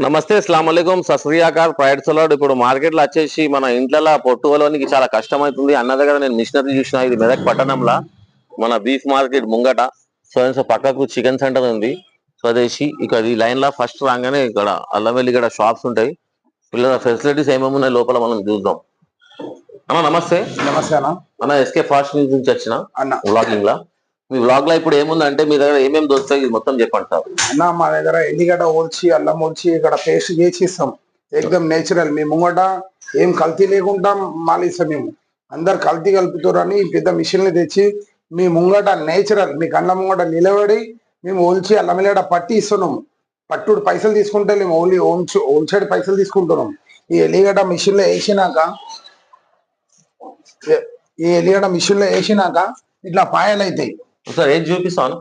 నమస్తే, అస్సలాము అలైకుం, సత్ శ్రీ అకాల్. ప్రైడ్ సలాడ్ ఇప్పుడు మార్కెట్ లో వచ్చేసి మన ఇంట్లో పొట్టువలోనికి చాలా కష్టమవుతుంది. అన్న దగ్గర నేను మిషనరీ చూసిన. ఇది మెదక్ పట్టణంలో మన బీఫ్ మార్కెట్ ముంగట సో పక్కకు చికెన్ సెంటర్ ఉంది స్వదేశీ. ఇక్కడ ఈ లైన్ లో ఫస్ట్ రాగానే ఇక్కడ అల్లం వెల్లిగడ్డ షాప్స్ ఉంటాయి. పిల్లల ఫెసిలిటీస్ ఏమేమి ఉన్నాయి లోపల మనం చూద్దాం. అన్న నమస్తే. నమస్తే అన్న ఎస్కే ఫాస్ట్ న్యూస్ నుంచి వచ్చిన అన్న. వ్లాగింగ్ లా మీ వ్లాగ్ లో ఇప్పుడు ఏముందంటే మీ దగ్గర ఏమేమి దొరుకుతాయి ఇది మొత్తం చెప్పండి సార్. అన్న మా దగ్గర ఎల్లిగడ్డ ఓల్చి అల్లం ఓల్చి ఇక్కడ పేస్ట్ చేసి ఇస్తాం. ఎక్దమ్ నేచురల్. మీ ముంగట ఏం కల్తీ లేకుండా మాలిస్తాం. మేము అందరు కల్తీ కలుపుతారని పెద్ద మిషన్లు తెచ్చి మీ ముంగట నేచురల్ మీ కళ్ళ ముంగట నిలబడి మేము ఓల్చి అల్లం ఎల్లిగడ్డ పట్టి ఇస్తున్నాము. పట్టుడు పైసలు తీసుకుంటే మేము ఓన్లీ ఓల్చేడు పైసలు తీసుకుంటున్నాం. ఈ ఎల్లిగడ్డ మిషన్ లో వేసినాక ఇట్లా పాయలు అవుతాయి. సార్ ఏం చూపిస్తాను.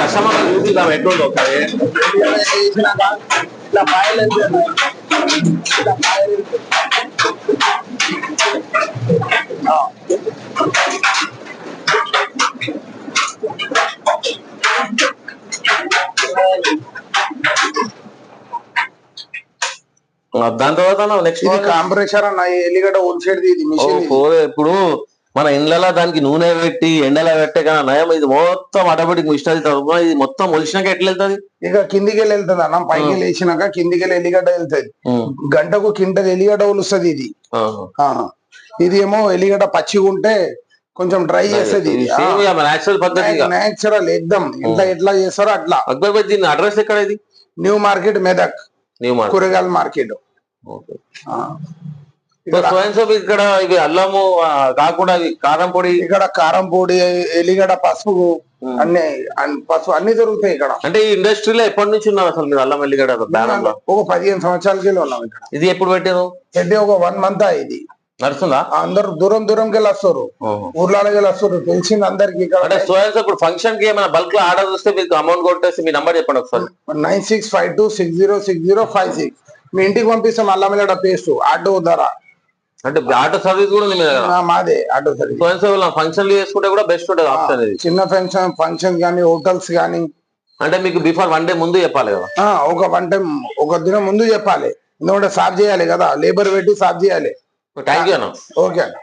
కస్టమర్ చూపిద్దాం ఎట్లుందో ఒకసారి. ఇట్లా పాయలు దాని తర్వాత నెక్స్ట్ కాంప్రెషర్ అన్న ఎల్లిగడ్డ ఓల్చేది ఇది మిషన్. ఇప్పుడు మన ఇండ్లలో దానికి నూనె పెట్టి ఎండలో పెట్టే కన్నా నయం. ఇది మొత్తం ఆటోమేటిక్ మిషనరీ తరఫున ఇది మొత్తం ఒలిసినాక ఎట్లా వెళ్తుంది? ఇక కిందికి వెళ్తుంది అన్న. పైకి లేచినాక కిందికి ఎల్లిగడ్డ వెళ్తుంది. గంటకు కింటది ఎల్లిగడ్డ ఒలుస్తుంది ఇది. ఇది ఏమో ఎల్లిగడ్డ పచ్చిగా ఉంటే కొంచెం డ్రై చేస్తుంది. నేచురల్ ఎక్దమ్ ఇంట్లో ఎట్లా చేస్తారో అట్లా. అక్బర్ దీని అడ్రస్ ఎక్కడ? ఇది న్యూ మార్కెట్ మెదక్, కూరగాయల మార్కెట్. ఇక్కడ ఇవి అల్లము కాకుండా కారం పొడి, ఇక్కడ కారం పొడి, ఎల్లిగడ్డ, పసుపు అన్ని దొరుకుతాయి ఇక్కడ. అంటే ఈ ఇండస్ట్రీలో ఎప్పటి నుంచి ఉన్నారు అసలు మీరు అల్లం ఎల్లిగడ్డ? ఒక 15 సంవత్సరాలకి ఉన్నాం ఇక్కడ. ఇది ఎప్పుడు పెట్టారు? పెట్టి ఒక 1 మంత్ ఇది నడుస్తుందా? అందరు దూరంకి వెళ్ళి వస్తారు, ఊర్లకి వెళ్ళి వస్తారు. తెలిసింది అందరికి. ఇప్పుడు ఫంక్షన్ కి ఏమైనా బల్క్ లో ఆర్డర్ వస్తే మీకు అమౌంట్ కొట్టేసి మీ నంబర్ చెప్పండి ఒకసారి. 9652606056. మీ ఇంటికి పంపిస్తాం అల్లం ఎల్లిగడ్డ పేస్ట్ ఆటో ధర. అంటే ఆటో సర్వీస్ కూడా మాదే ఆటో సర్వీస్. ఫంక్షన్ చేసుకుంటే కూడా బెస్ట్ ఉంటుంది ఆప్షన్. చిన్న ఫంక్షన్ కానీ హోటల్స్ కానీ. అంటే మీకు బిఫోర్ 1 డే ముందు చెప్పాలి కదా? ఒక 1 టైం ఒక దినం ముందు చెప్పాలి. ఎందుకంటే సాఫ్ చేయాలి కదా, లేబర్ పెట్టి సాఫ్ చేయాలి. థ్యాంక్ యూ అన్న. ఓకే అన్న.